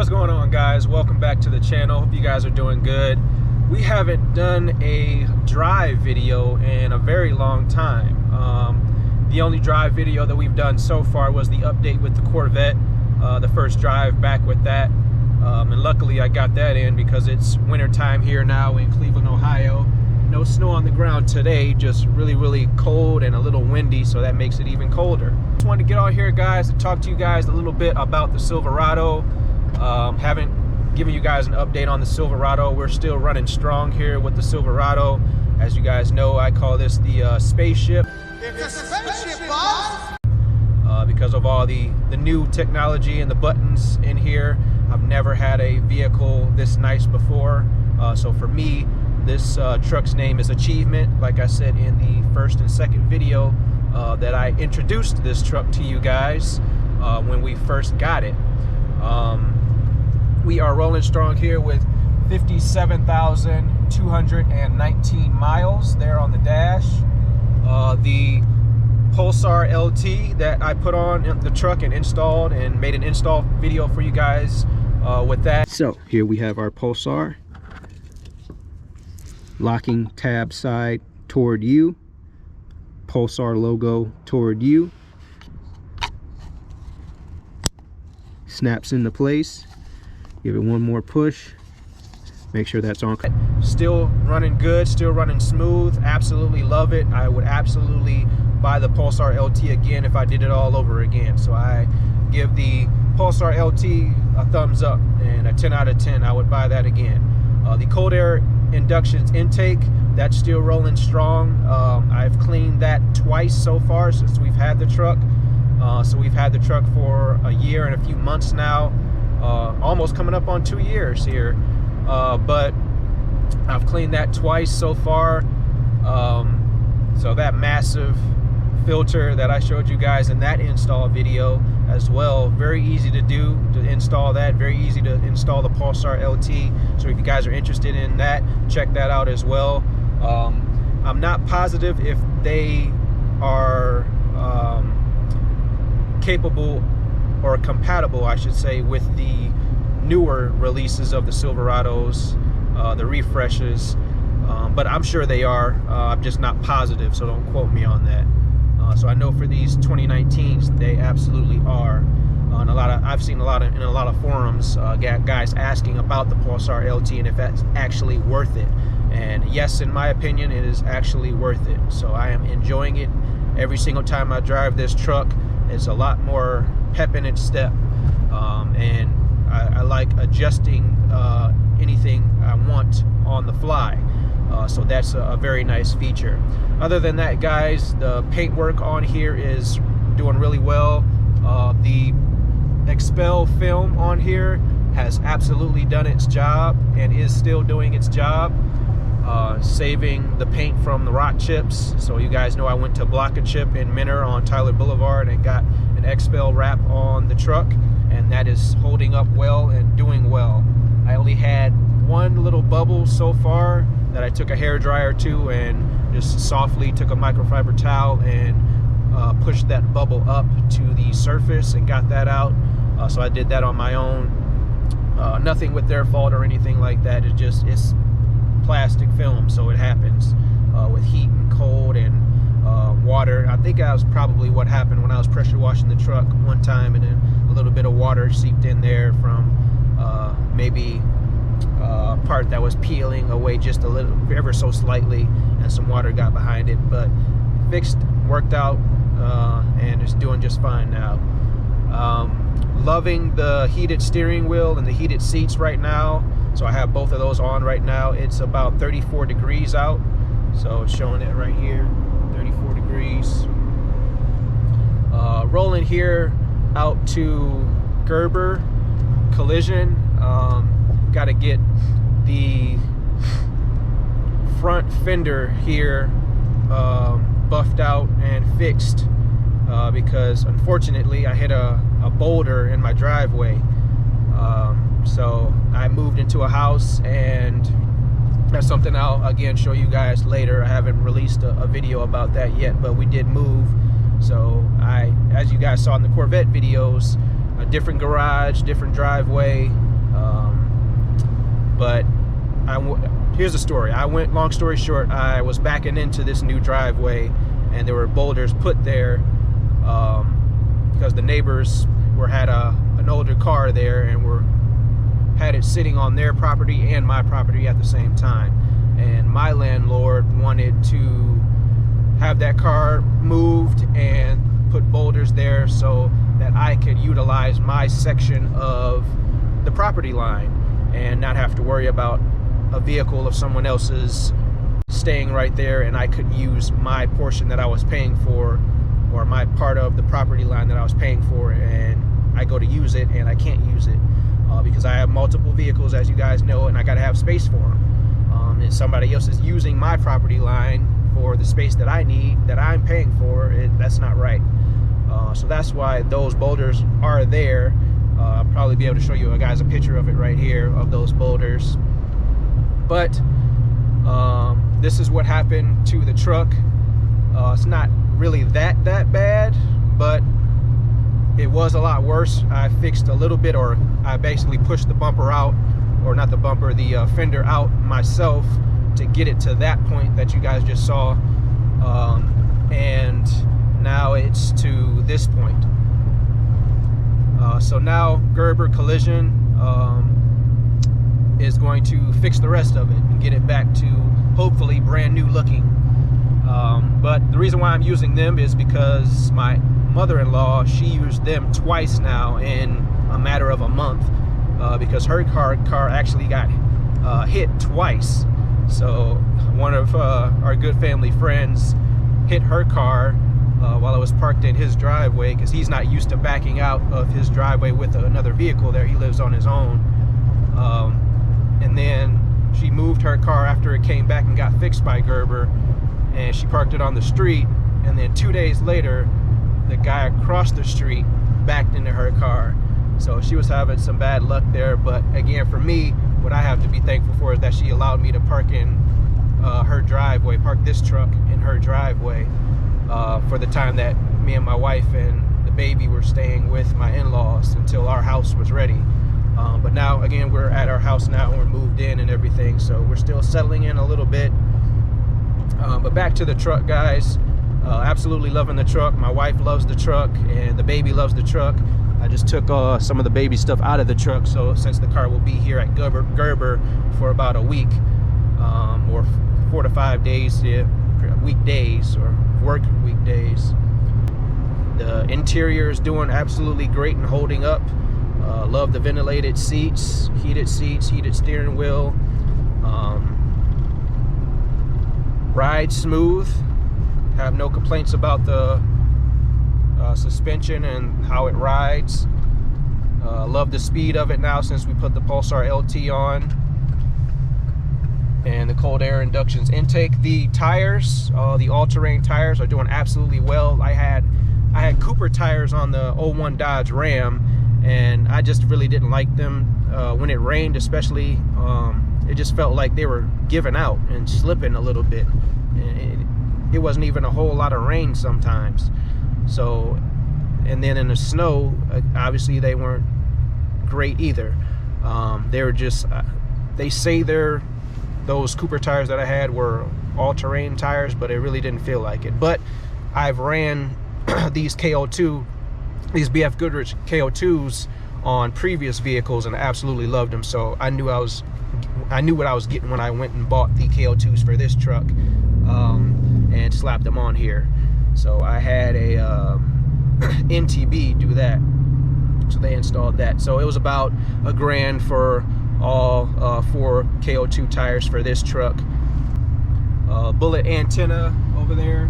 What's going on, guys? Welcome back to the channel. Hope you guys are doing good. We haven't done a drive video in a very long time. The only drive video that we've done so far was the update with the Corvette, the first drive back with that. And luckily I got that in because it's winter time here now in Cleveland, Ohio. No snow on the ground today, just really cold and a little windy, so that makes it even colder. Just wanted to get on here, guys, to talk to you guys a little bit about the Silverado. Haven't given you guys an update on the Silverado. We're still running strong here with the Silverado. As you guys know, I call this the spaceship. It's a spaceship, boss! Because of all the new technology and the buttons in here. I've never had a vehicle this nice before. So for me, this truck's name is Achievement. Like I said in the first and second video that I introduced this truck to you guys when we first got it. We are rolling strong here with 57,219 miles there on the dash. The Pulsar LT that I put on the truck and installed and made an install video for you guys with that. So here we have our Pulsar. Locking tab side toward you. Pulsar logo toward you. Snaps into place. Give it one more push. Make sure that's on. Still running good, still running smooth. Absolutely love it. I would absolutely buy the Pulsar LT again if I did it all over again. So I give the Pulsar LT a thumbs up and a 10 out of 10. I would buy that again. The cold air inductions intake, that's still rolling strong. I've cleaned that twice so far since we've had the truck. So we've had the truck for a year and a few months now. Almost coming up on 2 years here, but I've cleaned that twice so far. So that massive filter that I showed you guys in that install video as well, very easy to do, to install that, very easy to install the Pulsar LT. So if you guys are interested in that, check that out as well. I'm not positive if they are capable or compatible, I should say, with the newer releases of the Silverados, the refreshes, but I'm sure they are. I'm just not positive, so don't quote me on that. So I know for these 2019s, they absolutely are. And I've seen in a lot of forums, guys asking about the Pulsar LT and if that's actually worth it. And yes, in my opinion, it is actually worth it. So I am enjoying it every single time I drive this truck. It's a lot more pep in its step, and I like adjusting anything I want on the fly, so that's a very nice feature. Other than that, guys, the paintwork on here is doing really well. The Expel film on here has absolutely done its job and is still doing its job, saving the paint from the rock chips. So you guys know I went to Block a Chip in Menor on Tyler Boulevard and got an Expel wrap on the truck, and that is holding up well and doing well. I only had one little bubble so far that I took a hair dryer to and just softly took a microfiber towel and pushed that bubble up to the surface and got that out. So I did that on my own. Nothing with their fault or anything like that. It's plastic film, so it happens with heat and cold and water. I think that was probably what happened when I was pressure washing the truck one time, and then a little bit of water seeped in there from maybe a part that was peeling away just a little, ever so slightly, and some water got behind it, but fixed, worked out, and it's doing just fine now. Loving the heated steering wheel and the heated seats right now. So I have both of those on right now. It's about 34 degrees out, so it's showing it right here, 34 degrees. Rolling here out to Gerber Collision. Got to get the front fender here buffed out and fixed because unfortunately I hit a boulder in my driveway. So I moved into a house, and that's something I'll again show you guys later. I haven't released a video about that yet, but we did move. So as you guys saw in the Corvette videos, a different garage, different driveway, But here's the story. Long story short, I was backing into this new driveway, and there were boulders put there because the neighbors had an older car there and had it sitting on their property and my property at the same time. And my landlord wanted to have that car moved and put boulders there so that I could utilize my section of the property line and not have to worry about a vehicle of someone else's staying right there, and I could use my portion that I was paying for, or my part of the property line that I was paying for, and I go to use it and I can't use it because I have multiple vehicles, as you guys know, and I got to have space for them. And somebody else is using my property line for the space that I need, that I'm paying for. That's not right. So that's why those boulders are there. I'll probably be able to show you guys a picture of it right here, of those boulders. But this is what happened to the truck. It's not really that bad, but it was a lot worse. I fixed a little bit, or I basically pushed the bumper out, or not the bumper, the fender out myself to get it to that point that you guys just saw. And now it's to this point. So now Gerber Collision is going to fix the rest of it and get it back to hopefully brand new looking. But the reason why I'm using them is because my mother-in-law, she used them twice now in a matter of a month because her car actually got hit twice. So one of our good family friends hit her car while it was parked in his driveway, because he's not used to backing out of his driveway with another vehicle there. He lives on his own. And then she moved her car after it came back and got fixed by Gerber, and she parked it on the street, and then 2 days later the guy across the street backed into her car. So she was having some bad luck there. But again, for me, what I have to be thankful for is that she allowed me to park in her driveway, park this truck in her driveway for the time that me and my wife and the baby were staying with my in-laws until our house was ready. But now, again, we're at our house now, and we're moved in and everything, so we're still settling in a little bit. But back to the truck, guys. Absolutely loving the truck. My wife loves the truck, and the baby loves the truck. I just took some of the baby stuff out of the truck, so since the car will be here at Gerber for about a week, or 4 to 5 days, yeah, weekdays, or work weekdays. The interior is doing absolutely great and holding up. Love the ventilated seats, heated steering wheel. Ride smooth. Have no complaints about the suspension and how it rides. Love the speed of it now since we put the Pulsar LT on. And the cold air inductions intake. The tires, the all-terrain tires, are doing absolutely well. I had Cooper tires on the 01 Dodge Ram, and I just really didn't like them. When it rained especially, it just felt like they were giving out and slipping a little bit. It wasn't even a whole lot of rain sometimes. So, and then in the snow, obviously they weren't great either. They were just, they say those Cooper tires that I had were all-terrain tires, but it really didn't feel like it. But I've ran these KO2, these BF Goodrich KO2s on previous vehicles and I absolutely loved them. So I knew what I was getting when I went and bought the KO2s for this truck, and slapped them on here. So I had a NTB do that, so they installed that. So it was about $1,000 for all 4 KO2 tires for this truck. Bullet antenna over there,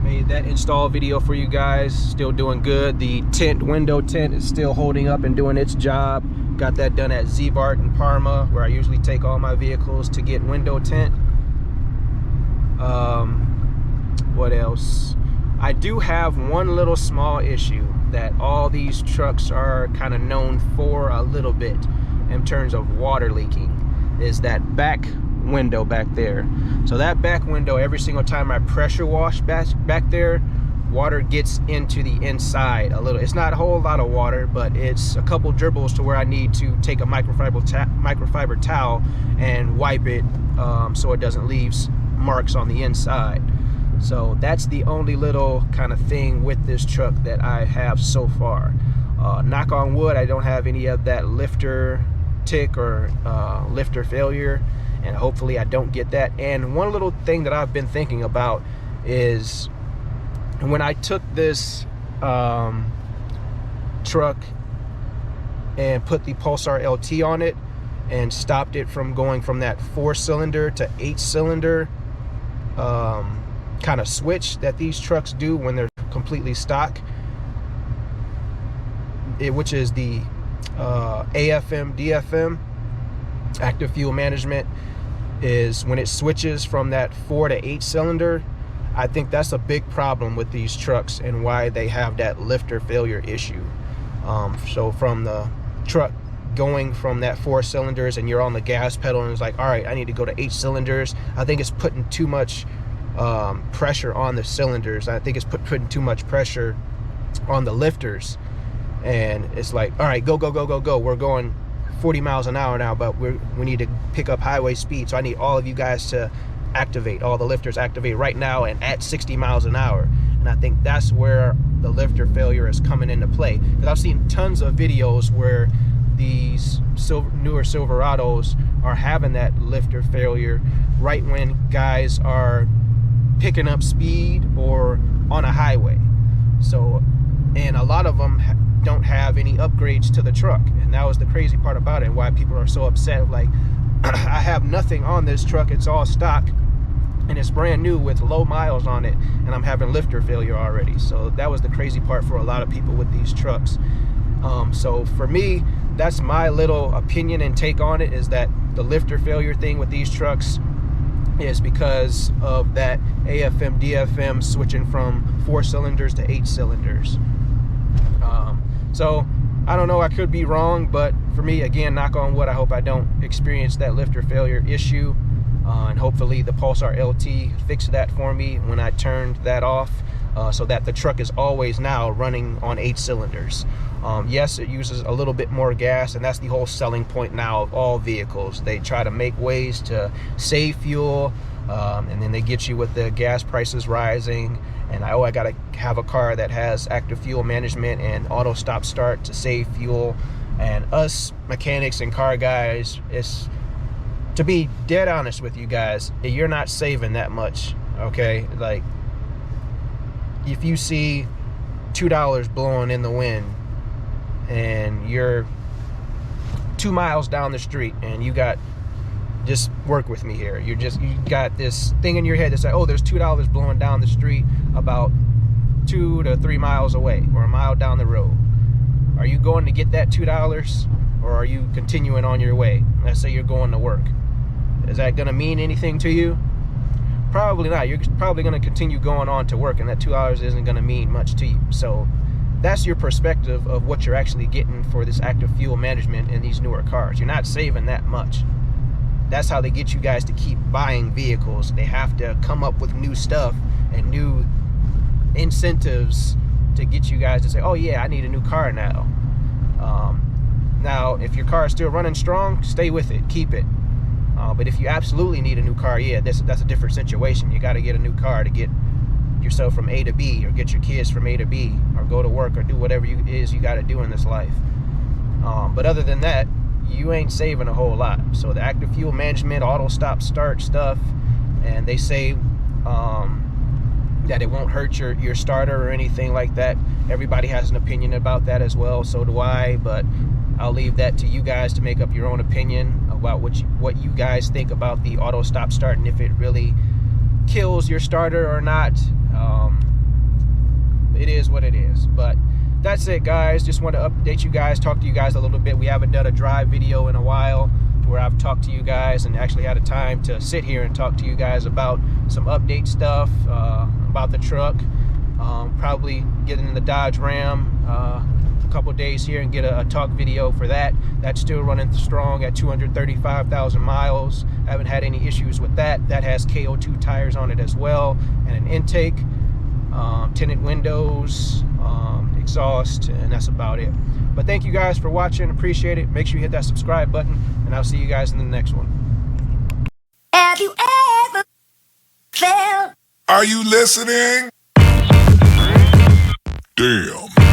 made that install video for you guys. Still doing good. The window tint is still holding up and doing its job. Got that done at Z-Bart in Parma, where I usually take all my vehicles to get window tint. What else? I do have one little small issue that all these trucks are kind of known for a little bit in terms of water leaking, is that back window back there. So that back window, every single time I pressure wash back there, water gets into the inside a little. It's not a whole lot of water, but it's a couple dribbles to where I need to take a microfiber towel and wipe it so it doesn't leave marks on the inside. So that's the only little kind of thing with this truck that I have so far. Knock on wood, I don't have any of that lifter tick or lifter failure, and hopefully I don't get that. And one little thing that I've been thinking about is when I took this truck and put the Pulsar LT on it and stopped it from going from that 4-cylinder to 8-cylinder kind of switch that these trucks do when they're completely stock, which is the AFM DFM, active fuel management, is when it switches from that 4 to 8-cylinder. I think that's a big problem with these trucks and why they have that lifter failure issue. So from the truck going from that 4 cylinders and you're on the gas pedal and it's like, all right, I need to go to 8 cylinders. I think it's putting too much pressure on the cylinders. I think it's putting too much pressure on the lifters. And it's like, all right, go. We're going 40 miles an hour now, but we need to pick up highway speed. So I need all of you guys to activate, all the lifters activate right now and at 60 miles an hour. And I think that's where the lifter failure is coming into play. Because I've seen tons of videos where these newer Silverados are having that lifter failure right when guys are picking up speed or on a highway. So, and a lot of them don't have any upgrades to the truck, and that was the crazy part about it, and why people are so upset. Like, I have nothing on this truck, it's all stock and it's brand new with low miles on it, and I'm having lifter failure already. So that was the crazy part for a lot of people with these trucks. So for me, that's my little opinion and take on it, is that the lifter failure thing with these trucks is because of that AFM DFM switching from 4 cylinders to 8 cylinders. So I don't know, I could be wrong, but for me, again, knock on wood, I hope I don't experience that lifter failure issue. And hopefully the Pulsar LT fixed that for me when I turned that off, so that the truck is always now running on 8 cylinders. Yes, it uses a little bit more gas, and that's the whole selling point now of all vehicles. They try to make ways to save fuel, and then they get you with the gas prices rising, and I gotta have a car that has active fuel management and auto stop start to save fuel. And us mechanics and car guys, it's, to be dead honest with you guys, you're not saving that much, okay? Like, if you see $2 blowing in the wind and you're 2 miles down the street and you got, just work with me here, you got this thing in your head that says, oh, there's $2 blowing down the street about 2 to 3 miles away or a mile down the road. Are you going to get that $2, or are you continuing on your way? Let's say you're going to work. Is that going to mean anything to you? Probably not. You're probably going to continue going on to work, and that $2 isn't going to mean much to you. So that's your perspective of what you're actually getting for this active fuel management in these newer cars. You're not saving that much. That's how they get you guys to keep buying vehicles. They have to come up with new stuff and new incentives to get you guys to say, oh yeah, I need a new car now. Now, if your car is still running strong, stay with it, keep it. But if you absolutely need a new car, yeah, that's a different situation. You got to get a new car to get yourself from A to B, or get your kids from A to B, or go to work, or do whatever it is you got to do in this life. But other than that, you ain't saving a whole lot. So the active fuel management, auto stop start stuff, and they say that it won't hurt your starter or anything like that. Everybody has an opinion about that as well, so do I, but I'll leave that to you guys to make up your own opinion about what you guys think about the auto stop start, and if it really kills your starter or not. It is what it is. But that's it, guys. Just want to update you guys, talk to you guys a little bit. We haven't done a drive video in a while where I've talked to you guys and actually had a time to sit here and talk to you guys about some update stuff about the truck. Probably getting in the Dodge Ram a couple days here and get a talk video for that. That's still running strong at 235,000 miles. Haven't had any issues with that. That has KO2 tires on it as well, and an intake. tinted windows, exhaust, and that's about it. But thank you guys for watching. Appreciate it. Make sure you hit that subscribe button, and I'll see you guys in the next one. Have you ever felt? Are you listening? Damn.